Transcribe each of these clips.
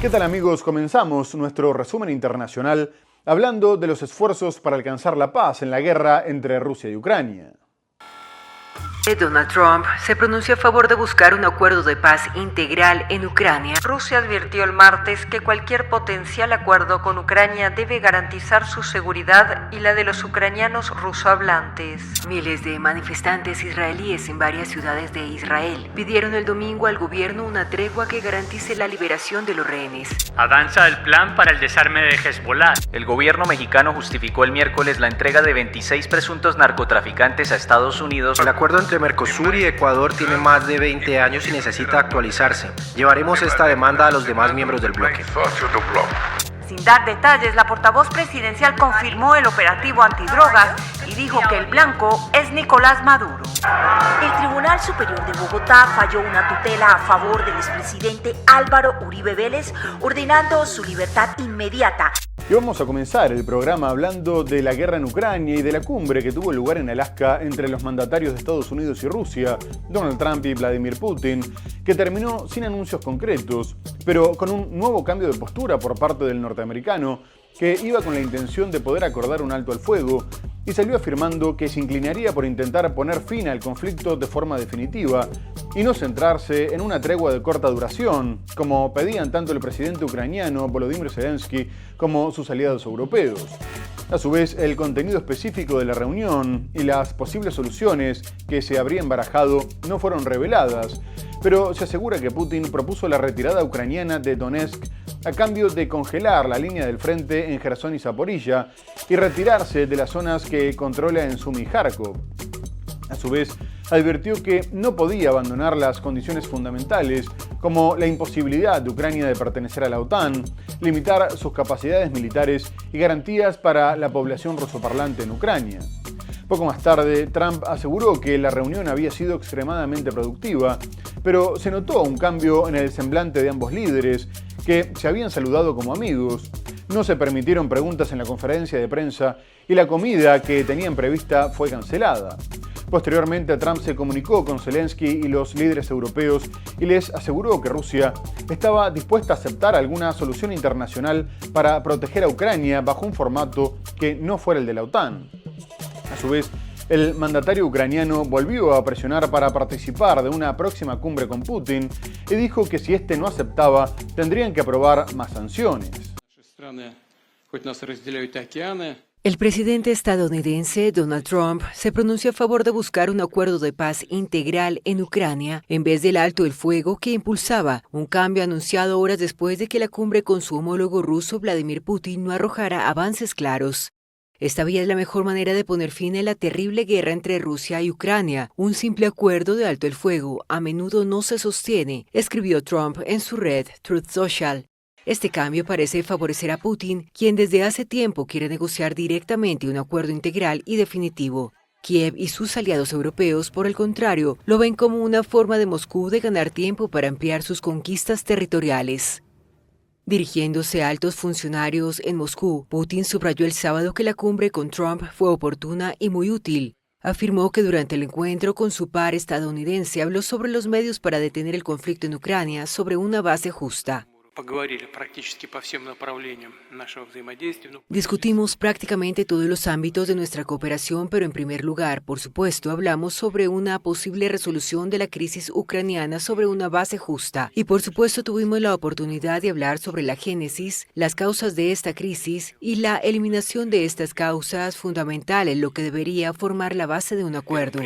¿Qué tal amigos? Comenzamos nuestro resumen internacional hablando de los esfuerzos para alcanzar la paz en la guerra entre Rusia y Ucrania. Donald Trump se pronunció a favor de buscar un acuerdo de paz integral en Ucrania. Rusia advirtió el martes que cualquier potencial acuerdo con Ucrania debe garantizar su seguridad y la de los ucranianos rusohablantes. Miles de manifestantes israelíes en varias ciudades de Israel pidieron el domingo al gobierno una tregua que garantice la liberación de los rehenes. Avanza el plan para el desarme de Hezbollah. El gobierno mexicano justificó el miércoles la entrega de 26 presuntos narcotraficantes a Estados Unidos. El acuerdo entre Mercosur y Ecuador tiene más de 20 años y necesita actualizarse. Llevaremos esta demanda a los demás miembros del bloque. Sin dar detalles, la portavoz presidencial confirmó el operativo antidrogas y dijo que el blanco es Nicolás Maduro. El Tribunal Superior de Bogotá falló una tutela a favor del expresidente Álvaro Uribe Vélez, ordenando su libertad inmediata. Y vamos a comenzar el programa hablando de la guerra en Ucrania y de la cumbre que tuvo lugar en Alaska entre los mandatarios de Estados Unidos y Rusia, Donald Trump y Vladimir Putin, que terminó sin anuncios concretos, pero con un nuevo cambio de postura por parte del norteamericano, que iba con la intención de poder acordar un alto al fuego, y salió afirmando que se inclinaría por intentar poner fin al conflicto de forma definitiva y no centrarse en una tregua de corta duración, como pedían tanto el presidente ucraniano Volodymyr Zelensky como sus aliados europeos. A su vez, el contenido específico de la reunión y las posibles soluciones que se habrían barajado no fueron reveladas, pero se asegura que Putin propuso la retirada ucraniana de Donetsk a cambio de congelar la línea del frente en Jersón y Zaporilla y retirarse de las zonas que controla en Sumy y Kharkov. A su vez, advirtió que no podía abandonar las condiciones fundamentales, como la imposibilidad de Ucrania de pertenecer a la OTAN, limitar sus capacidades militares y garantías para la población rusoparlante en Ucrania. Poco más tarde, Trump aseguró que la reunión había sido extremadamente productiva, pero se notó un cambio en el semblante de ambos líderes, que se habían saludado como amigos. No se permitieron preguntas en la conferencia de prensa y la comida que tenían prevista fue cancelada. Posteriormente, Trump se comunicó con Zelensky y los líderes europeos y les aseguró que Rusia estaba dispuesta a aceptar alguna solución internacional para proteger a Ucrania bajo un formato que no fuera el de la OTAN. A su vez, el mandatario ucraniano volvió a presionar para participar de una próxima cumbre con Putin y dijo que si este no aceptaba, tendrían que aprobar más sanciones. El presidente estadounidense Donald Trump se pronunció a favor de buscar un acuerdo de paz integral en Ucrania en vez del alto el fuego que impulsaba, un cambio anunciado horas después de que la cumbre con su homólogo ruso Vladimir Putin no arrojara avances claros. Esta vía es la mejor manera de poner fin a la terrible guerra entre Rusia y Ucrania. Un simple acuerdo de alto el fuego a menudo no se sostiene, escribió Trump en su red Truth Social. Este cambio parece favorecer a Putin, quien desde hace tiempo quiere negociar directamente un acuerdo integral y definitivo. Kiev y sus aliados europeos, por el contrario, lo ven como una forma de Moscú de ganar tiempo para ampliar sus conquistas territoriales. Dirigiéndose a altos funcionarios en Moscú, Putin subrayó el sábado que la cumbre con Trump fue oportuna y muy útil. Afirmó que durante el encuentro con su par estadounidense habló sobre los medios para detener el conflicto en Ucrania sobre una base justa. Discutimos prácticamente todos los ámbitos de nuestra cooperación, pero en primer lugar, por supuesto, hablamos sobre una posible resolución de la crisis ucraniana sobre una base justa. Y por supuesto tuvimos la oportunidad de hablar sobre la génesis, las causas de esta crisis y la eliminación de estas causas fundamentales, lo que debería formar la base de un acuerdo.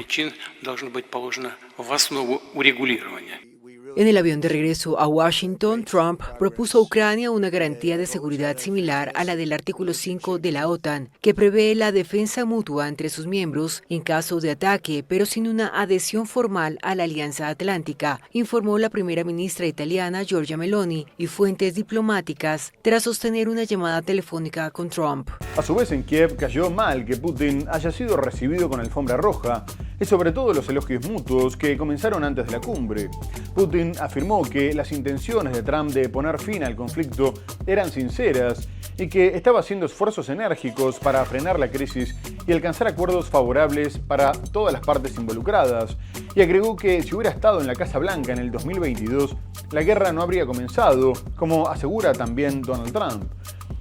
En el avión de regreso a Washington, Trump propuso a Ucrania una garantía de seguridad similar a la del artículo 5 de la OTAN, que prevé la defensa mutua entre sus miembros en caso de ataque, pero sin una adhesión formal a la Alianza Atlántica, informó la primera ministra italiana Giorgia Meloni y fuentes diplomáticas tras sostener una llamada telefónica con Trump. A su vez, en Kiev cayó mal que Putin haya sido recibido con alfombra roja. y sobre todo los elogios mutuos que comenzaron antes de la cumbre. Putin afirmó que las intenciones de Trump de poner fin al conflicto eran sinceras y que estaba haciendo esfuerzos enérgicos para frenar la crisis y alcanzar acuerdos favorables para todas las partes involucradas, y agregó que si hubiera estado en la Casa Blanca en el 2022, la guerra no habría comenzado, como asegura también Donald Trump.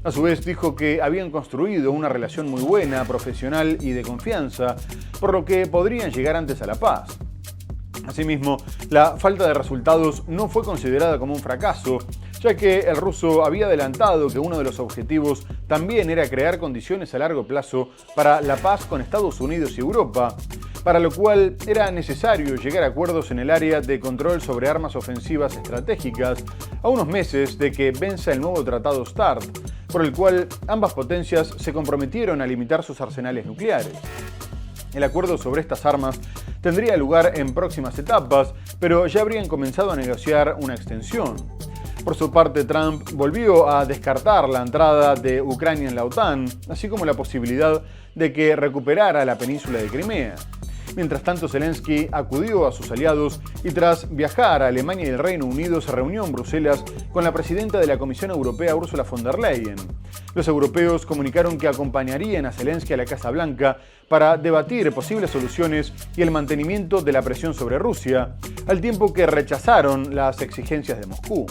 A su vez dijo que habían construido una relación muy buena, profesional y de confianza, por lo que podrían llegar antes a la paz. Asimismo, la falta de resultados no fue considerada como un fracaso, ya que el ruso había adelantado que uno de los objetivos también era crear condiciones a largo plazo para la paz con Estados Unidos y Europa, para lo cual era necesario llegar a acuerdos en el área de control sobre armas ofensivas estratégicas a unos meses de que venza el nuevo Tratado START, por el cual ambas potencias se comprometieron a limitar sus arsenales nucleares. El acuerdo sobre estas armas tendría lugar en próximas etapas, pero ya habrían comenzado a negociar una extensión. Por su parte, Trump volvió a descartar la entrada de Ucrania en la OTAN, así como la posibilidad de que recuperara la península de Crimea. Mientras tanto, Zelensky acudió a sus aliados y tras viajar a Alemania y el Reino Unido se reunió en Bruselas con la presidenta de la Comisión Europea, Ursula von der Leyen. Los europeos comunicaron que acompañarían a Zelensky a la Casa Blanca para debatir posibles soluciones y el mantenimiento de la presión sobre Rusia, al tiempo que rechazaron las exigencias de Moscú.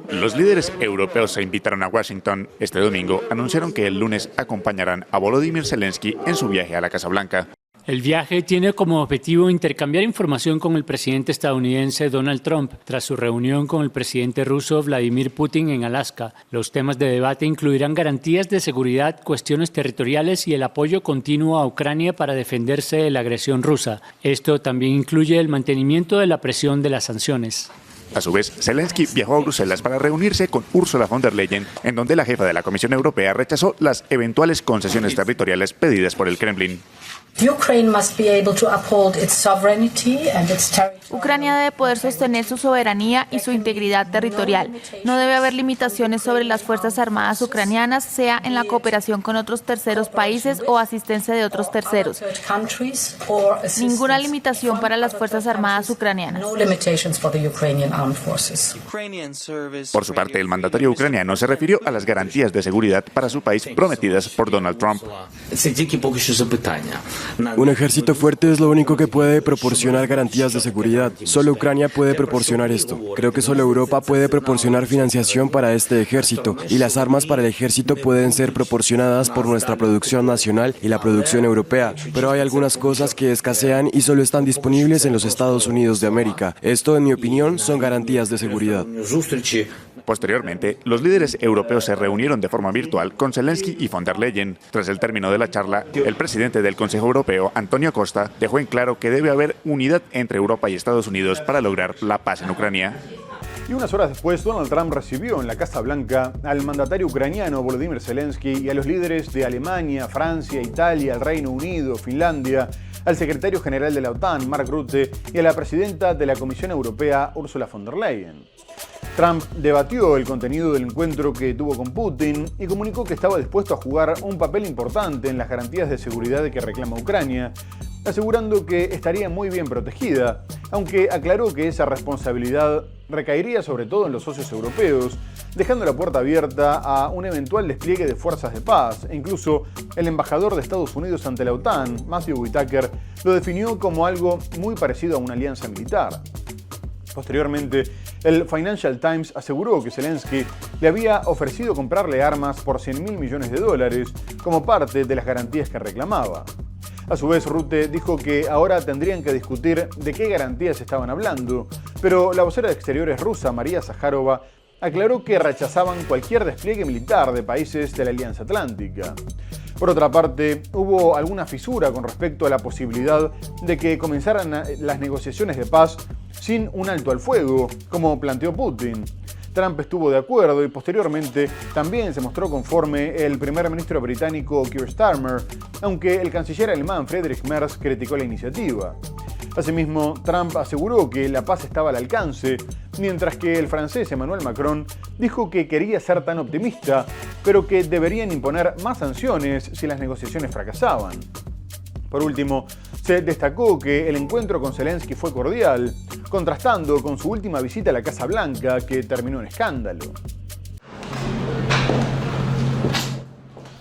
Los líderes europeos se invitaron a Washington. Este domingo anunciaron que el lunes acompañarán a Volodymyr Zelensky en su viaje a la Casa Blanca. El viaje tiene como objetivo intercambiar información con el presidente estadounidense Donald Trump tras su reunión con el presidente ruso Vladimir Putin en Alaska. Los temas de debate incluirán garantías de seguridad, cuestiones territoriales y el apoyo continuo a Ucrania para defenderse de la agresión rusa. Esto también incluye el mantenimiento de la presión de las sanciones. A su vez, Zelensky viajó a Bruselas para reunirse con Ursula von der Leyen, en donde la jefa de la Comisión Europea rechazó las eventuales concesiones territoriales pedidas por el Kremlin. Ucrania debe poder sostener su soberanía y su integridad territorial. No debe haber limitaciones sobre las Fuerzas Armadas ucranianas, sea en la cooperación con otros terceros países o asistencia de otros terceros. Ninguna limitación para las Fuerzas Armadas ucranianas. Por su parte, el mandatario ucraniano se refirió a las garantías de seguridad para su país prometidas por Donald Trump. Un ejército fuerte es lo único que puede proporcionar garantías de seguridad. Solo Ucrania puede proporcionar esto. Creo que solo Europa puede proporcionar financiación para este ejército, y las armas para el ejército pueden ser proporcionadas por nuestra producción nacional y la producción europea. Pero hay algunas cosas que escasean y solo están disponibles en los Estados Unidos de América. Esto, en mi opinión, son garantías de seguridad. Posteriormente, los líderes europeos se reunieron de forma virtual con Zelensky y von der Leyen. Tras el término de la charla, el presidente del Consejo Europeo, Antonio Costa, dejó en claro que debe haber unidad entre Europa y Estados Unidos para lograr la paz en Ucrania. Y unas horas después, Donald Trump recibió en la Casa Blanca al mandatario ucraniano Volodymyr Zelensky y a los líderes de Alemania, Francia, Italia, el Reino Unido, Finlandia, al secretario general de la OTAN, Mark Rutte, y a la presidenta de la Comisión Europea, Ursula von der Leyen. Trump debatió el contenido del encuentro que tuvo con Putin y comunicó que estaba dispuesto a jugar un papel importante en las garantías de seguridad que reclama Ucrania, asegurando que estaría muy bien protegida, aunque aclaró que esa responsabilidad recaería sobre todo en los socios europeos, dejando la puerta abierta a un eventual despliegue de fuerzas de paz. E incluso el embajador de Estados Unidos ante la OTAN, Matthew Whitaker, lo definió como algo muy parecido a una alianza militar. Posteriormente, el Financial Times aseguró que Zelensky le había ofrecido comprarle armas por $100.000 millones como parte de las garantías que reclamaba. A su vez, Rutte dijo que ahora tendrían que discutir de qué garantías estaban hablando, pero la vocera de Exteriores rusa, María Zaharova, aclaró que rechazaban cualquier despliegue militar de países de la Alianza Atlántica. Por otra parte, hubo alguna fisura con respecto a la posibilidad de que comenzaran las negociaciones de paz sin un alto al fuego, como planteó Putin. Trump estuvo de acuerdo y posteriormente también se mostró conforme el primer ministro británico Keir Starmer, aunque el canciller alemán Friedrich Merz criticó la iniciativa. Asimismo, Trump aseguró que la paz estaba al alcance, mientras que el francés Emmanuel Macron dijo que quería ser tan optimista, pero que deberían imponer más sanciones si las negociaciones fracasaban. Por último, se destacó que el encuentro con Zelensky fue cordial, contrastando con su última visita a la Casa Blanca, que terminó en escándalo.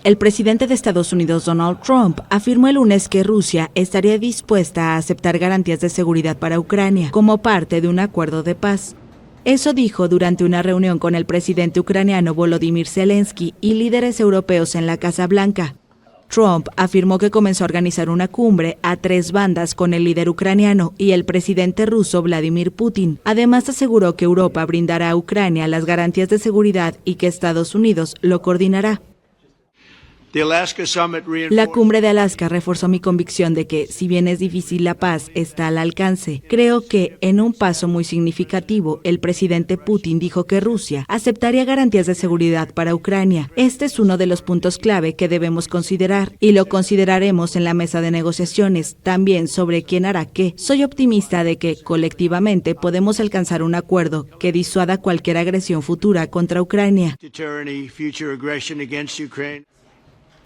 El presidente de Estados Unidos, Donald Trump, afirmó el lunes que Rusia estaría dispuesta a aceptar garantías de seguridad para Ucrania como parte de un acuerdo de paz. Eso dijo durante una reunión con el presidente ucraniano Volodymyr Zelensky y líderes europeos en la Casa Blanca. Trump afirmó que comenzó a organizar una cumbre a 3 bandas con el líder ucraniano y el presidente ruso Vladimir Putin. Además, aseguró que Europa brindará a Ucrania las garantías de seguridad y que Estados Unidos lo coordinará. La cumbre de Alaska reforzó mi convicción de que, si bien es difícil, la paz está al alcance. Creo que, en un paso muy significativo, el presidente Putin dijo que Rusia aceptaría garantías de seguridad para Ucrania. Este es uno de los puntos clave que debemos considerar, y lo consideraremos en la mesa de negociaciones, también sobre quién hará qué. Soy optimista de que, colectivamente, podemos alcanzar un acuerdo que disuada cualquier agresión futura contra Ucrania.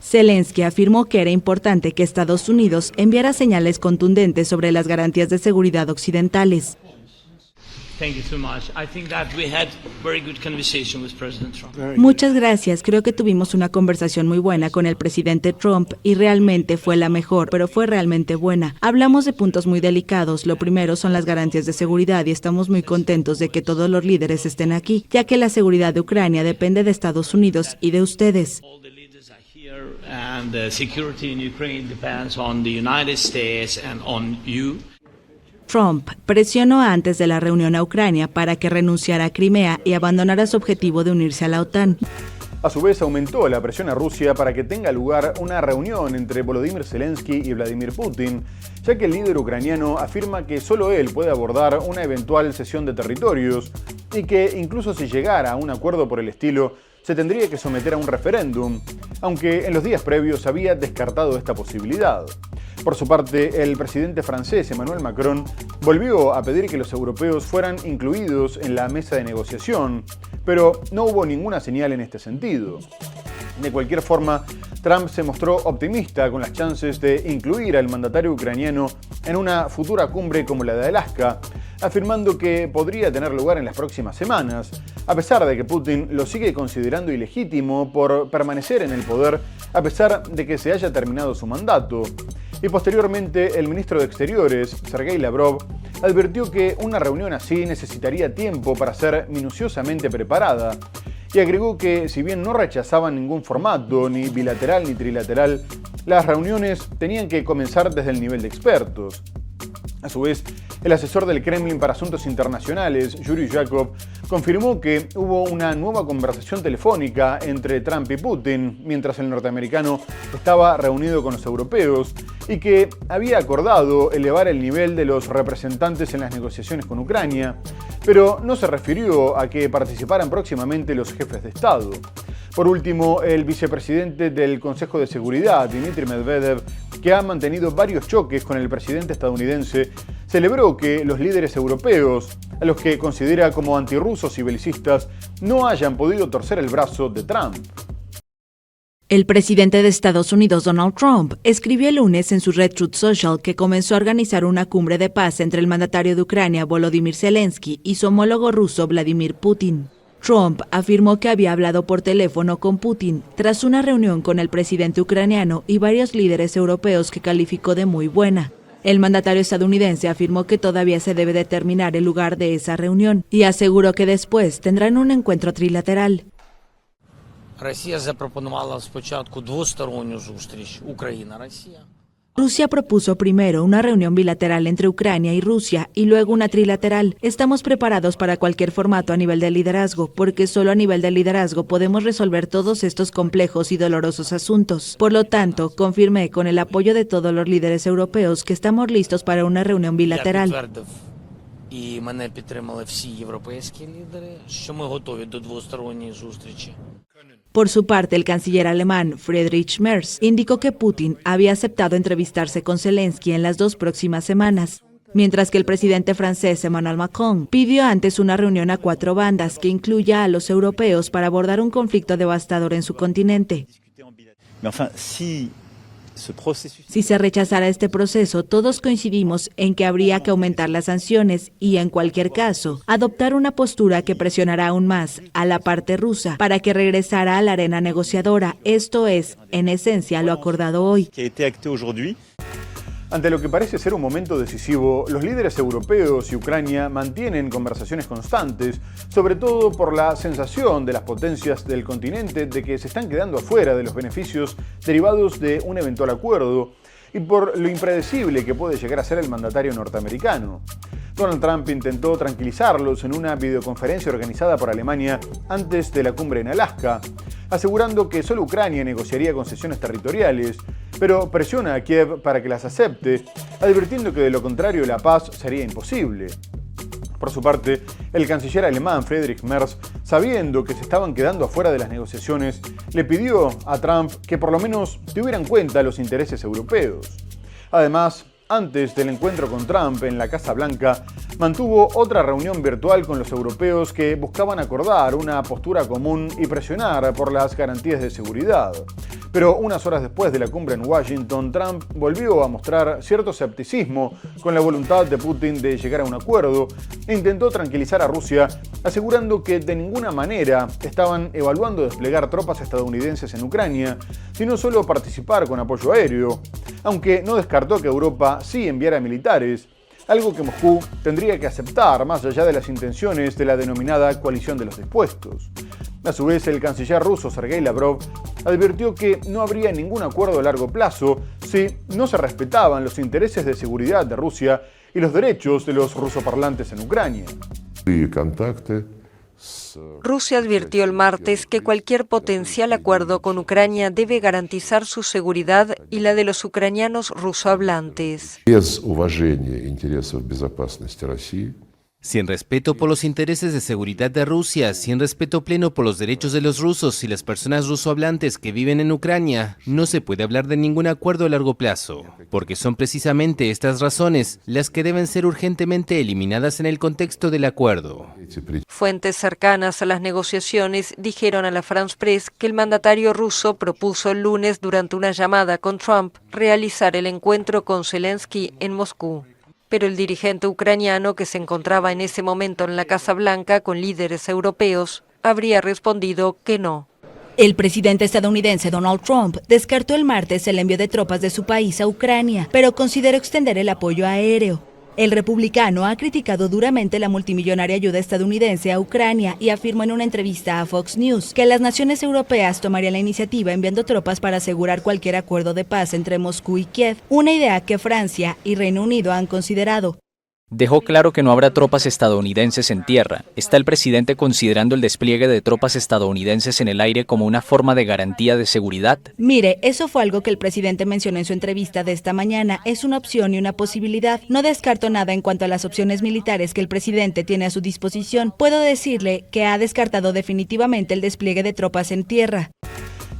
Zelensky afirmó que era importante que Estados Unidos enviara señales contundentes sobre las garantías de seguridad occidentales. Muchas gracias. Creo que tuvimos una conversación muy buena con el presidente Trump y realmente fue la mejor, pero fue realmente buena. Hablamos de puntos muy delicados. Lo primero son las garantías de seguridad y estamos muy contentos de que todos los líderes estén aquí, ya que la seguridad de Ucrania depende de Estados Unidos y de ustedes. And the security in Ukraine depends on the United States and on you. Trump presionó antes de la reunión a Ucrania para que renunciara a Crimea y abandonara su objetivo de unirse a la OTAN. A su vez, aumentó la presión a Rusia para que tenga lugar una reunión entre Volodymyr Zelensky y Vladimir Putin, ya que el líder ucraniano afirma que solo él puede abordar una eventual cesión de territorios y que, incluso si llegara a un acuerdo por el estilo, se tendría que someter a un referéndum, aunque en los días previos había descartado esta posibilidad. Por su parte, el presidente francés Emmanuel Macron volvió a pedir que los europeos fueran incluidos en la mesa de negociación, pero no hubo ninguna señal en este sentido. De cualquier forma, Trump se mostró optimista con las chances de incluir al mandatario ucraniano en una futura cumbre como la de Alaska, afirmando que podría tener lugar en las próximas semanas, a pesar de que Putin lo sigue considerando ilegítimo por permanecer en el poder a pesar de que se haya terminado su mandato. Y posteriormente, el ministro de Exteriores, Sergei Lavrov, advirtió que una reunión así necesitaría tiempo para ser minuciosamente preparada, y agregó que, si bien no rechazaban ningún formato, ni bilateral ni trilateral, las reuniones tenían que comenzar desde el nivel de expertos. A su vez, el asesor del Kremlin para Asuntos Internacionales, Yuri Yakov, confirmó que hubo una nueva conversación telefónica entre Trump y Putin, mientras el norteamericano estaba reunido con los europeos, y que había acordado elevar el nivel de los representantes en las negociaciones con Ucrania, pero no se refirió a que participaran próximamente los jefes de Estado. Por último, el vicepresidente del Consejo de Seguridad, Dmitry Medvedev, que ha mantenido varios choques con el presidente estadounidense, celebró que los líderes europeos, a los que considera como antirrusos y belicistas, no hayan podido torcer el brazo de Trump. El presidente de Estados Unidos, Donald Trump, escribió el lunes en su red Truth Social que comenzó a organizar una cumbre de paz entre el mandatario de Ucrania, Volodymyr Zelensky, y su homólogo ruso, Vladimir Putin. Trump afirmó que había hablado por teléfono con Putin tras una reunión con el presidente ucraniano y varios líderes europeos que calificó de muy buena. El mandatario estadounidense afirmó que todavía se debe determinar el lugar de esa reunión y aseguró que después tendrán un encuentro trilateral. Rusia propuso primero una reunión bilateral entre Ucrania y Rusia y luego una trilateral. Estamos preparados para cualquier formato a nivel de liderazgo, porque solo a nivel de liderazgo podemos resolver todos estos complejos y dolorosos asuntos. Por lo tanto, confirmé con el apoyo de todos los líderes europeos que estamos listos para una reunión bilateral. Por su parte, el canciller alemán Friedrich Merz indicó que Putin había aceptado entrevistarse con Zelensky en las 2 próximas semanas, mientras que el presidente francés Emmanuel Macron pidió antes una reunión a 4 bandas que incluya a los europeos para abordar un conflicto devastador en su continente. Si se rechazara este proceso, todos coincidimos en que habría que aumentar las sanciones y, en cualquier caso, adoptar una postura que presionará aún más a la parte rusa para que regresara a la arena negociadora. Esto es, en esencia, lo acordado hoy. Ante lo que parece ser un momento decisivo, los líderes europeos y Ucrania mantienen conversaciones constantes, sobre todo por la sensación de las potencias del continente de que se están quedando afuera de los beneficios derivados de un eventual acuerdo y por lo impredecible que puede llegar a ser el mandatario norteamericano. Donald Trump intentó tranquilizarlos en una videoconferencia organizada por Alemania antes de la cumbre en Alaska, asegurando que solo Ucrania negociaría concesiones territoriales, pero presiona a Kiev para que las acepte, advirtiendo que de lo contrario la paz sería imposible. Por su parte, el canciller alemán Friedrich Merz, sabiendo que se estaban quedando afuera de las negociaciones, le pidió a Trump que por lo menos tuviera en cuenta los intereses europeos. Además, antes del encuentro con Trump en la Casa Blanca, mantuvo otra reunión virtual con los europeos que buscaban acordar una postura común y presionar por las garantías de seguridad. Pero unas horas después de la cumbre en Washington, Trump volvió a mostrar cierto escepticismo con la voluntad de Putin de llegar a un acuerdo e intentó tranquilizar a Rusia, asegurando que de ninguna manera estaban evaluando desplegar tropas estadounidenses en Ucrania, sino solo participar con apoyo aéreo, aunque no descartó que Europa sí enviara militares, algo que Moscú tendría que aceptar más allá de las intenciones de la denominada coalición de los dispuestos. A su vez, el canciller ruso Sergei Lavrov advirtió que no habría ningún acuerdo a largo plazo si no se respetaban los intereses de seguridad de Rusia y los derechos de los rusoparlantes en Ucrania. Rusia advirtió el martes que cualquier potencial acuerdo con Ucrania debe garantizar su seguridad y la de los ucranianos rusohablantes. Sin respeto por los intereses de seguridad de Rusia, sin respeto pleno por los derechos de los rusos y las personas rusohablantes que viven en Ucrania, no se puede hablar de ningún acuerdo a largo plazo, porque son precisamente estas razones las que deben ser urgentemente eliminadas en el contexto del acuerdo. Fuentes cercanas a las negociaciones dijeron a la France Press que el mandatario ruso propuso el lunes durante una llamada con Trump realizar el encuentro con Zelensky en Moscú. Pero el dirigente ucraniano, que se encontraba en ese momento en la Casa Blanca con líderes europeos, habría respondido que no. El presidente estadounidense Donald Trump descartó el martes el envío de tropas de su país a Ucrania, pero consideró extender el apoyo aéreo. El republicano ha criticado duramente la multimillonaria ayuda estadounidense a Ucrania y afirmó en una entrevista a Fox News que las naciones europeas tomarían la iniciativa enviando tropas para asegurar cualquier acuerdo de paz entre Moscú y Kiev, una idea que Francia y Reino Unido han considerado. Dejó claro que no habrá tropas estadounidenses en tierra. ¿Está el presidente considerando el despliegue de tropas estadounidenses en el aire como una forma de garantía de seguridad? Mire, eso fue algo que el presidente mencionó en su entrevista de esta mañana. Es una opción y una posibilidad. No descarto nada en cuanto a las opciones militares que el presidente tiene a su disposición. Puedo decirle que ha descartado definitivamente el despliegue de tropas en tierra.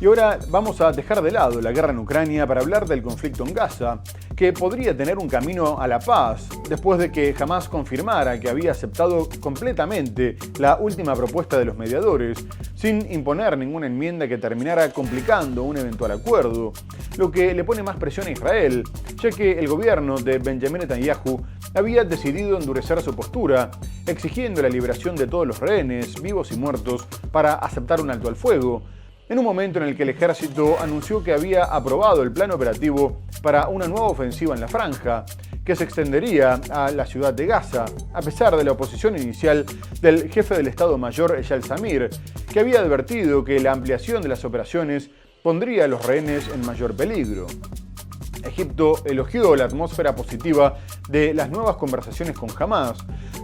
Y ahora vamos a dejar de lado la guerra en Ucrania para hablar del conflicto en Gaza, que podría tener un camino a la paz después de que Hamás confirmara que había aceptado completamente la última propuesta de los mediadores, sin imponer ninguna enmienda que terminara complicando un eventual acuerdo, lo que le pone más presión a Israel, ya que el gobierno de Benjamin Netanyahu había decidido endurecer su postura, exigiendo la liberación de todos los rehenes, vivos y muertos, para aceptar un alto al fuego, en un momento en el que el ejército anunció que había aprobado el plan operativo para una nueva ofensiva en la franja, que se extendería a la ciudad de Gaza, a pesar de la oposición inicial del jefe del Estado Mayor Eyal Zamir, que había advertido que la ampliación de las operaciones pondría a los rehenes en mayor peligro. Egipto elogió la atmósfera positiva de las nuevas conversaciones con Hamás,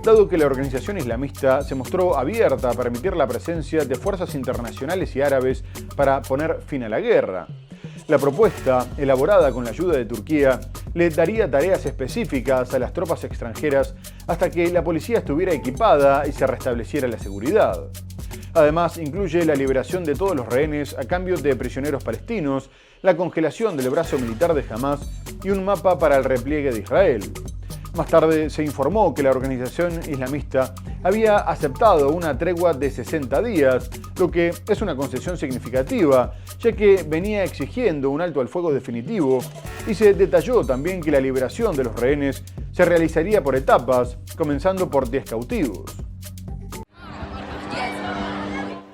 dado que la organización islamista se mostró abierta a permitir la presencia de fuerzas internacionales y árabes para poner fin a la guerra. La propuesta, elaborada con la ayuda de Turquía, le daría tareas específicas a las tropas extranjeras hasta que la policía estuviera equipada y se restableciera la seguridad. Además, incluye la liberación de todos los rehenes a cambio de prisioneros palestinos, la congelación del brazo militar de Hamás y un mapa para el repliegue de Israel. Más tarde se informó que la organización islamista había aceptado una tregua de 60 días, lo que es una concesión significativa, ya que venía exigiendo un alto al fuego definitivo, y se detalló también que la liberación de los rehenes se realizaría por etapas, comenzando por 10 cautivos.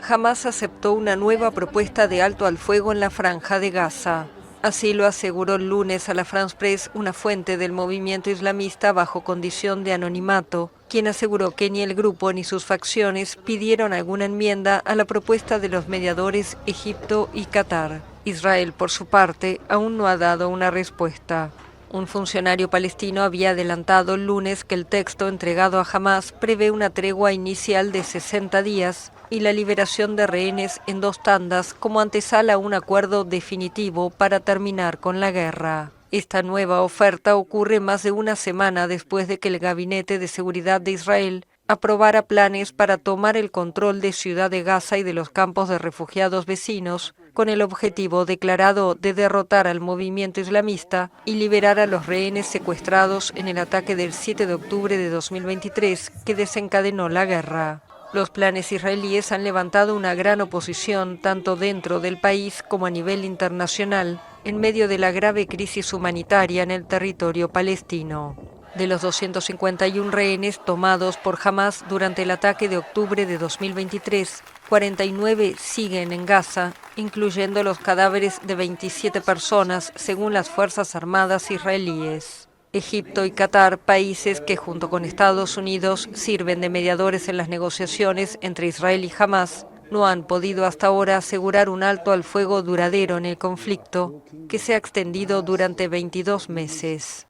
Hamás aceptó una nueva propuesta de alto al fuego en la franja de Gaza. Así lo aseguró el lunes a la France Presse una fuente del movimiento islamista bajo condición de anonimato, quien aseguró que ni el grupo ni sus facciones pidieron alguna enmienda a la propuesta de los mediadores Egipto y Qatar. Israel, por su parte, aún no ha dado una respuesta. Un funcionario palestino había adelantado el lunes que el texto entregado a Hamás prevé una tregua inicial de 60 días y la liberación de rehenes en 2 tandas como antesala a un acuerdo definitivo para terminar con la guerra. Esta nueva oferta ocurre más de una semana después de que el Gabinete de Seguridad de Israel aprobara planes para tomar el control de Ciudad de Gaza y de los campos de refugiados vecinos, con el objetivo declarado de derrotar al movimiento islamista y liberar a los rehenes secuestrados en el ataque del 7 de octubre de 2023 que desencadenó la guerra. Los planes israelíes han levantado una gran oposición tanto dentro del país como a nivel internacional, en medio de la grave crisis humanitaria en el territorio palestino. De los 251 rehenes tomados por Hamás durante el ataque de octubre de 2023, 49 siguen en Gaza, incluyendo los cadáveres de 27 personas, según las Fuerzas Armadas israelíes. Egipto y Qatar, países que junto con Estados Unidos sirven de mediadores en las negociaciones entre Israel y Hamás, no han podido hasta ahora asegurar un alto al fuego duradero en el conflicto, que se ha extendido durante 22 meses.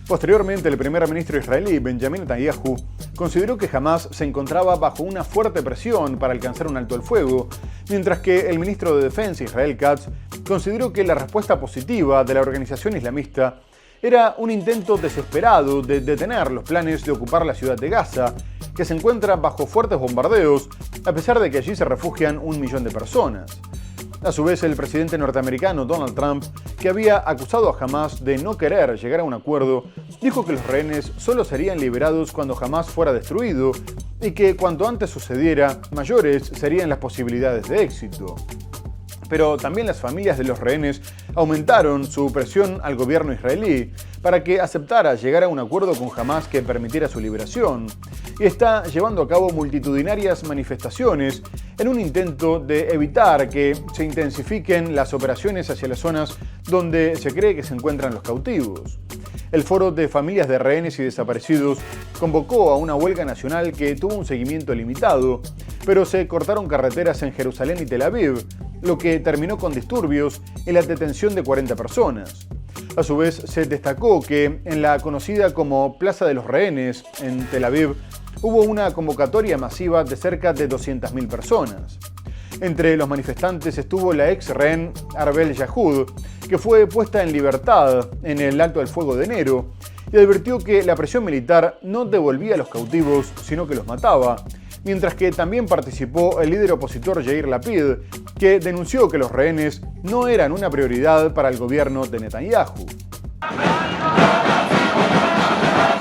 Posteriormente, el primer ministro israelí, Benjamin Netanyahu, consideró que Hamás se encontraba bajo una fuerte presión para alcanzar un alto al fuego, mientras que el ministro de Defensa, Israel Katz, consideró que la respuesta positiva de la organización islamista era un intento desesperado de detener los planes de ocupar la ciudad de Gaza, que se encuentra bajo fuertes bombardeos, a pesar de que allí se refugian 1 millón de personas. A su vez, el presidente norteamericano Donald Trump, que había acusado a Hamás de no querer llegar a un acuerdo, dijo que los rehenes solo serían liberados cuando Hamás fuera destruido y que cuanto antes sucediera, mayores serían las posibilidades de éxito. Pero también las familias de los rehenes aumentaron su presión al gobierno israelí para que aceptara llegar a un acuerdo con Hamás que permitiera su liberación, y está llevando a cabo multitudinarias manifestaciones en un intento de evitar que se intensifiquen las operaciones hacia las zonas donde se cree que se encuentran los cautivos. El Foro de Familias de Rehenes y Desaparecidos convocó a una huelga nacional que tuvo un seguimiento limitado, pero se cortaron carreteras en Jerusalén y Tel Aviv, lo que terminó con disturbios y la detención de 40 personas. A su vez, se destacó que en la conocida como Plaza de los Rehenes, en Tel Aviv, hubo una convocatoria masiva de cerca de 200.000 personas. Entre los manifestantes estuvo la ex rehén Arbel Yahud, que fue puesta en libertad en el alto al fuego de enero, y advirtió que la presión militar no devolvía a los cautivos, sino que los mataba, mientras que también participó el líder opositor Yair Lapid, que denunció que los rehenes no eran una prioridad para el gobierno de Netanyahu.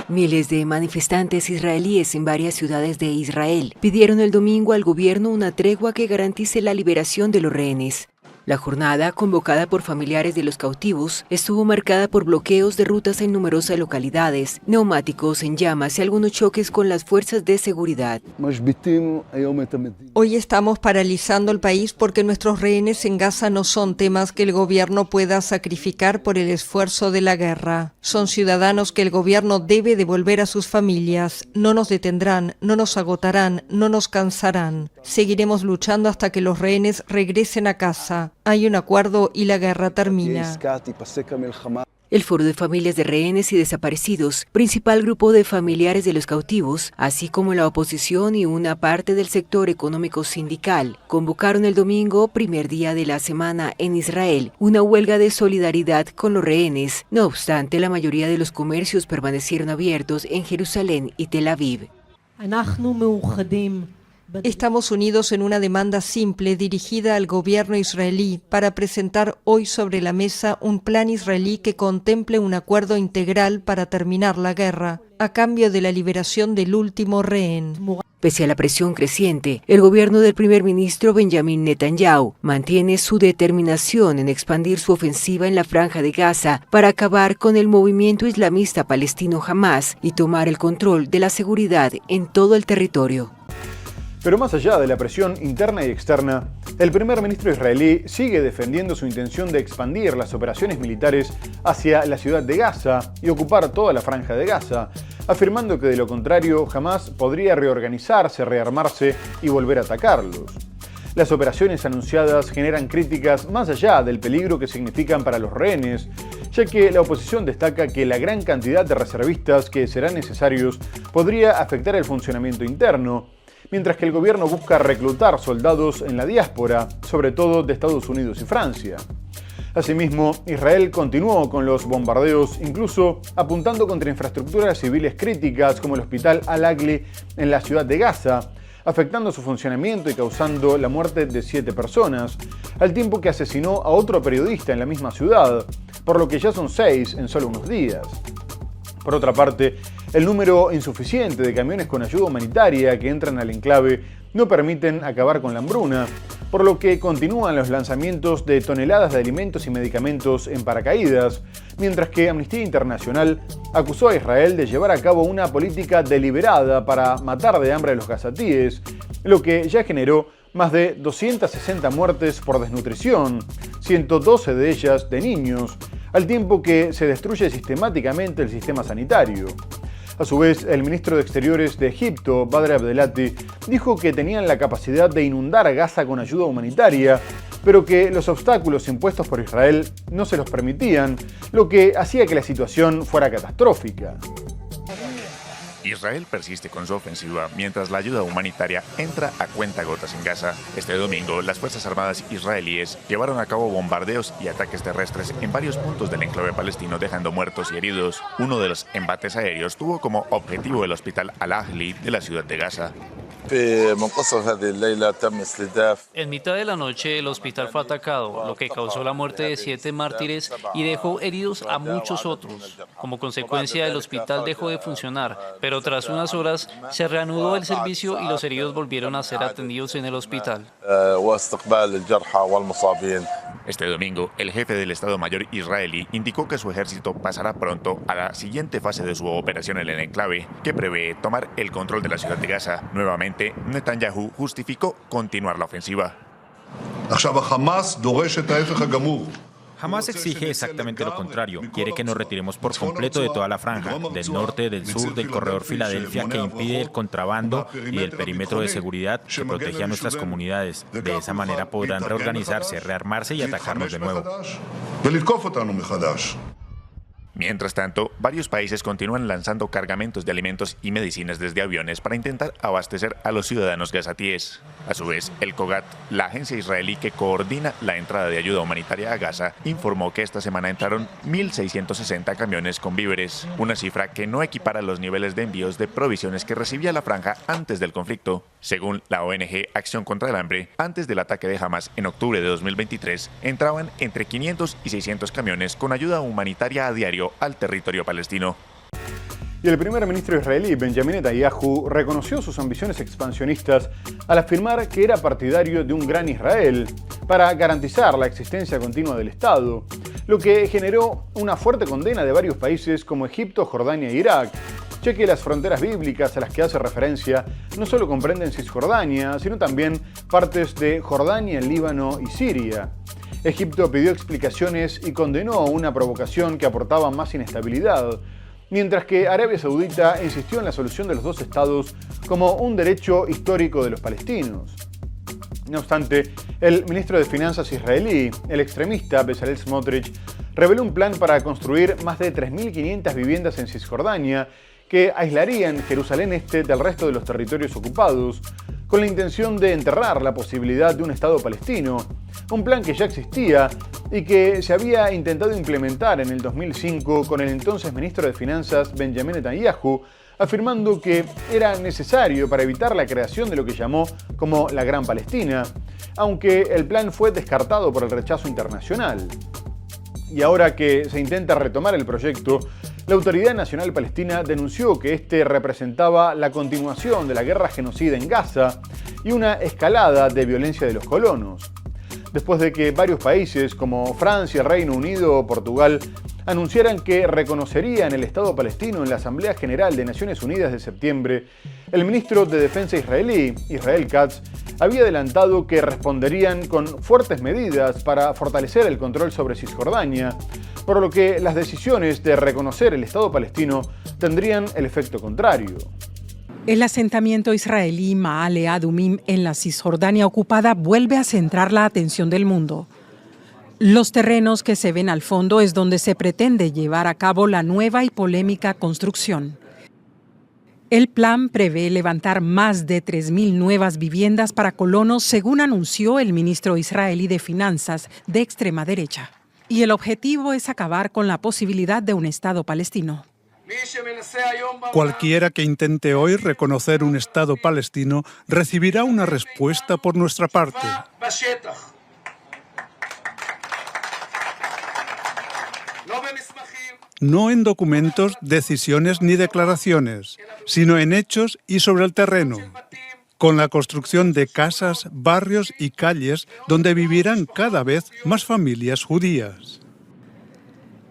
Miles de manifestantes israelíes en varias ciudades de Israel pidieron el domingo al gobierno una tregua que garantice la liberación de los rehenes. La jornada, convocada por familiares de los cautivos, estuvo marcada por bloqueos de rutas en numerosas localidades, neumáticos en llamas y algunos choques con las fuerzas de seguridad. Hoy estamos paralizando el país porque nuestros rehenes en Gaza no son temas que el gobierno pueda sacrificar por el esfuerzo de la guerra. Son ciudadanos que el gobierno debe devolver a sus familias. No nos detendrán, no nos agotarán, no nos cansarán. Seguiremos luchando hasta que los rehenes regresen a casa. Hay un acuerdo y la guerra termina. El Foro de Familias de Rehenes y Desaparecidos, principal grupo de familiares de los cautivos, así como la oposición y una parte del sector económico sindical, convocaron el domingo, primer día de la semana en Israel, una huelga de solidaridad con los rehenes. No obstante, la mayoría de los comercios permanecieron abiertos en Jerusalén y Tel Aviv. Estamos unidos en una demanda simple dirigida al gobierno israelí para presentar hoy sobre la mesa un plan israelí que contemple un acuerdo integral para terminar la guerra, a cambio de la liberación del último rehén. Pese a la presión creciente, el gobierno del primer ministro Benjamin Netanyahu mantiene su determinación en expandir su ofensiva en la Franja de Gaza para acabar con el movimiento islamista palestino Hamás y tomar el control de la seguridad en todo el territorio. Pero más allá de la presión interna y externa, el primer ministro israelí sigue defendiendo su intención de expandir las operaciones militares hacia la ciudad de Gaza y ocupar toda la Franja de Gaza, afirmando que de lo contrario jamás podría reorganizarse, rearmarse y volver a atacarlos. Las operaciones anunciadas generan críticas más allá del peligro que significan para los rehenes, ya que la oposición destaca que la gran cantidad de reservistas que serán necesarios podría afectar el funcionamiento interno, mientras que el gobierno busca reclutar soldados en la diáspora, sobre todo de Estados Unidos y Francia. Asimismo, Israel continuó con los bombardeos, incluso apuntando contra infraestructuras civiles críticas como el hospital Al-Agli en la ciudad de Gaza, afectando su funcionamiento y causando la muerte de 7 personas, al tiempo que asesinó a otro periodista en la misma ciudad, por lo que ya son 6 en solo unos días. Por otra parte, el número insuficiente de camiones con ayuda humanitaria que entran al enclave no permiten acabar con la hambruna, por lo que continúan los lanzamientos de toneladas de alimentos y medicamentos en paracaídas, mientras que Amnistía Internacional acusó a Israel de llevar a cabo una política deliberada para matar de hambre a los gazatíes, lo que ya generó más de 260 muertes por desnutrición, 112 de ellas de niños, al tiempo que se destruye sistemáticamente el sistema sanitario. A su vez, el ministro de Exteriores de Egipto, Badr Abdelati, dijo que tenían la capacidad de inundar a Gaza con ayuda humanitaria, pero que los obstáculos impuestos por Israel no se los permitían, lo que hacía que la situación fuera catastrófica. Israel persiste con su ofensiva mientras la ayuda humanitaria entra a cuentagotas en Gaza. Este domingo, las Fuerzas Armadas israelíes llevaron a cabo bombardeos y ataques terrestres en varios puntos del enclave palestino, dejando muertos y heridos. Uno de los embates aéreos tuvo como objetivo el hospital Al-Ahli de la ciudad de Gaza. En mitad de la noche el hospital fue atacado, lo que causó la muerte de 7 mártires y dejó heridos a muchos otros. Como consecuencia, el hospital dejó de funcionar, pero tras unas horas se reanudó el servicio y los heridos volvieron a ser atendidos en el hospital. Este domingo, el jefe del Estado Mayor israelí indicó que su ejército pasará pronto a la siguiente fase de su operación en el enclave, que prevé tomar el control de la ciudad de Gaza. Nuevamente, Netanyahu justificó continuar la ofensiva. Hamás exige exactamente lo contrario. Quiere que nos retiremos por completo de toda la franja, del norte, del sur, del corredor Filadelfia, que impide el contrabando y del perímetro de seguridad que protege a nuestras comunidades. De esa manera podrán reorganizarse, rearmarse y atacarnos de nuevo. Mientras tanto, varios países continúan lanzando cargamentos de alimentos y medicinas desde aviones para intentar abastecer a los ciudadanos gazatíes. A su vez, el COGAT, la agencia israelí que coordina la entrada de ayuda humanitaria a Gaza, informó que esta semana entraron 1.660 camiones con víveres, una cifra que no equipara los niveles de envíos de provisiones que recibía la franja antes del conflicto. Según la ONG Acción contra el Hambre, antes del ataque de Hamás en octubre de 2023, entraban entre 500 y 600 camiones con ayuda humanitaria a diario al territorio palestino. Y el primer ministro israelí, Benjamin Netanyahu, reconoció sus ambiciones expansionistas al afirmar que era partidario de un gran Israel para garantizar la existencia continua del Estado, lo que generó una fuerte condena de varios países como Egipto, Jordania e Irak, ya que las fronteras bíblicas a las que hace referencia no solo comprenden Cisjordania, sino también partes de Jordania, Líbano y Siria. Egipto pidió explicaciones y condenó una provocación que aportaba más inestabilidad, mientras que Arabia Saudita insistió en la solución de los dos estados como un derecho histórico de los palestinos. No obstante, el ministro de Finanzas israelí, el extremista Bezalel Smotrich, reveló un plan para construir más de 3.500 viviendas en Cisjordania que aislarían Jerusalén Este del resto de los territorios ocupados, con la intención de enterrar la posibilidad de un Estado palestino, un plan que ya existía y que se había intentado implementar en el 2005 con el entonces ministro de Finanzas Benjamin Netanyahu, afirmando que era necesario para evitar la creación de lo que llamó como la Gran Palestina, aunque el plan fue descartado por el rechazo internacional. Y ahora que se intenta retomar el proyecto, la Autoridad Nacional Palestina denunció que este representaba la continuación de la guerra genocida en Gaza y una escalada de violencia de los colonos. Después de que varios países como Francia, Reino Unido o Portugal anunciaran que reconocerían el Estado palestino en la Asamblea General de Naciones Unidas de septiembre, el ministro de Defensa israelí, Israel Katz, había adelantado que responderían con fuertes medidas para fortalecer el control sobre Cisjordania, por lo que las decisiones de reconocer el Estado palestino tendrían el efecto contrario. El asentamiento israelí Ma'ale Adumim en la Cisjordania ocupada vuelve a centrar la atención del mundo. Los terrenos que se ven al fondo es donde se pretende llevar a cabo la nueva y polémica construcción. El plan prevé levantar más de 3.000 nuevas viviendas para colonos, según anunció el ministro israelí de Finanzas de extrema derecha. Y el objetivo es acabar con la posibilidad de un Estado palestino. Cualquiera que intente hoy reconocer un Estado palestino recibirá una respuesta por nuestra parte. No en documentos, decisiones ni declaraciones, sino en hechos y sobre el terreno, con la construcción de casas, barrios y calles donde vivirán cada vez más familias judías.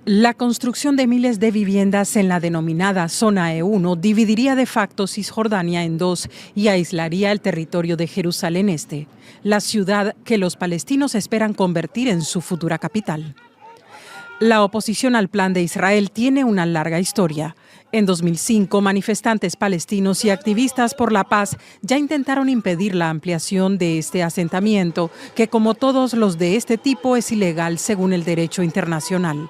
La construcción de miles de viviendas en la denominada Zona E1 dividiría de facto Cisjordania en dos y aislaría el territorio de Jerusalén Este, la ciudad que los palestinos esperan convertir en su futura capital. La oposición al plan de Israel tiene una larga historia. En 2005, manifestantes palestinos y activistas por la paz ya intentaron impedir la ampliación de este asentamiento, que como todos los de este tipo es ilegal según el derecho internacional.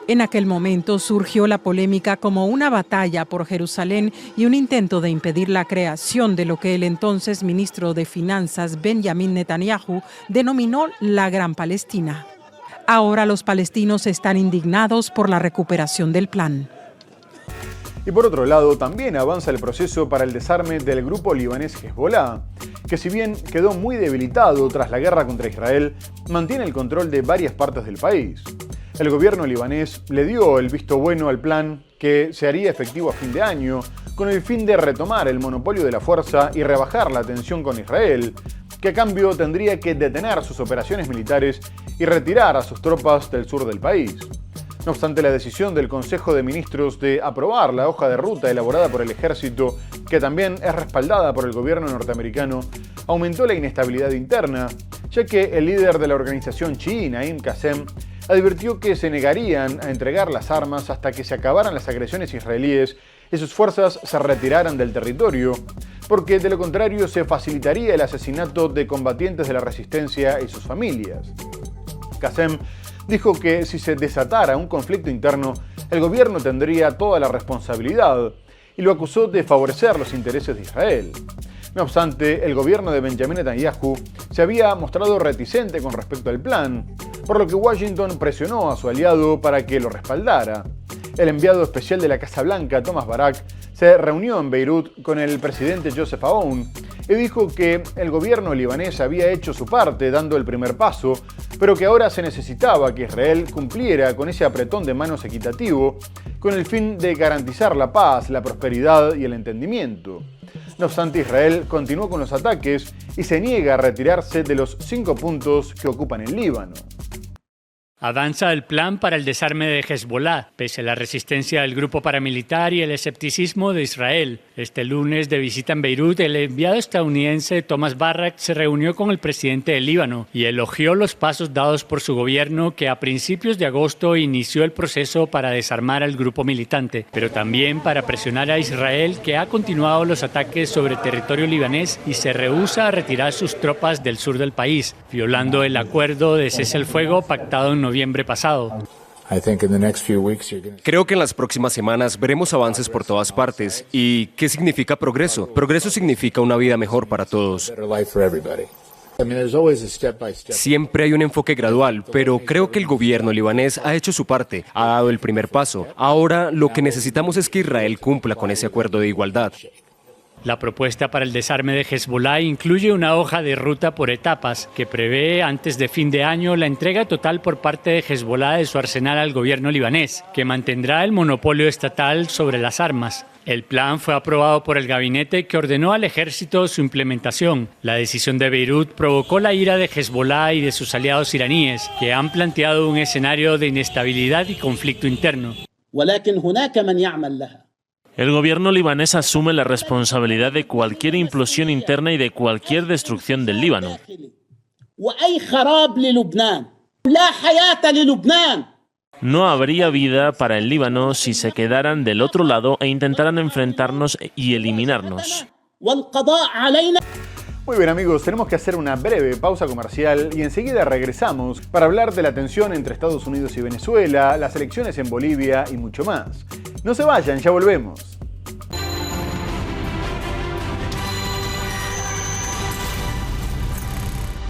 En aquel momento surgió la polémica como una batalla por Jerusalén y un intento de impedir la creación de lo que el entonces ministro de Finanzas Benjamin Netanyahu denominó la Gran Palestina. Ahora los palestinos están indignados por la recuperación del plan. Y por otro lado, también avanza el proceso para el desarme del grupo libanés Hezbollah, que si bien quedó muy debilitado tras la guerra contra Israel, mantiene el control de varias partes del país. El gobierno libanés le dio el visto bueno al plan que se haría efectivo a fin de año, con el fin de retomar el monopolio de la fuerza y rebajar la tensión con Israel, que a cambio tendría que detener sus operaciones militares y retirar a sus tropas del sur del país. No obstante, la decisión del Consejo de Ministros de aprobar la hoja de ruta elaborada por el ejército, que también es respaldada por el gobierno norteamericano, aumentó la inestabilidad interna, ya que el líder de la organización chií, Naim Qassem, advirtió que se negarían a entregar las armas hasta que se acabaran las agresiones israelíes y sus fuerzas se retiraran del territorio, porque de lo contrario se facilitaría el asesinato de combatientes de la resistencia y sus familias. Qassem dijo que si se desatara un conflicto interno, el gobierno tendría toda la responsabilidad y lo acusó de favorecer los intereses de Israel. No obstante, el gobierno de Benjamin Netanyahu se había mostrado reticente con respecto al plan, por lo que Washington presionó a su aliado para que lo respaldara. El enviado especial de la Casa Blanca, Thomas Barak, se reunió en Beirut con el presidente Joseph Aoun y dijo que el gobierno libanés había hecho su parte dando el primer paso, pero que ahora se necesitaba que Israel cumpliera con ese apretón de manos equitativo con el fin de garantizar la paz, la prosperidad y el entendimiento. No obstante, Israel continuó con los ataques y se niega a retirarse de los 5 puntos que ocupan el Líbano. Avanza el plan para el desarme de Hezbollah, pese a la resistencia del grupo paramilitar y el escepticismo de Israel. Este lunes, de visita en Beirut, el enviado estadounidense Thomas Barak se reunió con el presidente del Líbano y elogió los pasos dados por su gobierno, que a principios de agosto inició el proceso para desarmar al grupo militante, pero también para presionar a Israel, que ha continuado los ataques sobre territorio libanés y se rehúsa a retirar sus tropas del sur del país, violando el acuerdo de cese al fuego pactado en noviembre pasado. Creo que en las próximas semanas veremos avances por todas partes. ¿Y qué significa progreso? Progreso significa una vida mejor para todos. Siempre hay un enfoque gradual, pero creo que el gobierno libanés ha hecho su parte, ha dado el primer paso. Ahora lo que necesitamos es que Israel cumpla con ese acuerdo de igualdad. La propuesta para el desarme de Hezbollah incluye una hoja de ruta por etapas que prevé antes de fin de año la entrega total por parte de Hezbollah de su arsenal al gobierno libanés, que mantendrá el monopolio estatal sobre las armas. El plan fue aprobado por el gabinete que ordenó al ejército su implementación. La decisión de Beirut provocó la ira de Hezbollah y de sus aliados iraníes, que han planteado un escenario de inestabilidad y conflicto interno. El gobierno libanés asume la responsabilidad de cualquier implosión interna y de cualquier destrucción del Líbano. No habría vida para el Líbano si se quedaran del otro lado e intentaran enfrentarnos y eliminarnos. Muy bien amigos, tenemos que hacer una breve pausa comercial y enseguida regresamos para hablar de la tensión entre Estados Unidos y Venezuela, las elecciones en Bolivia y mucho más. No se vayan, ya volvemos.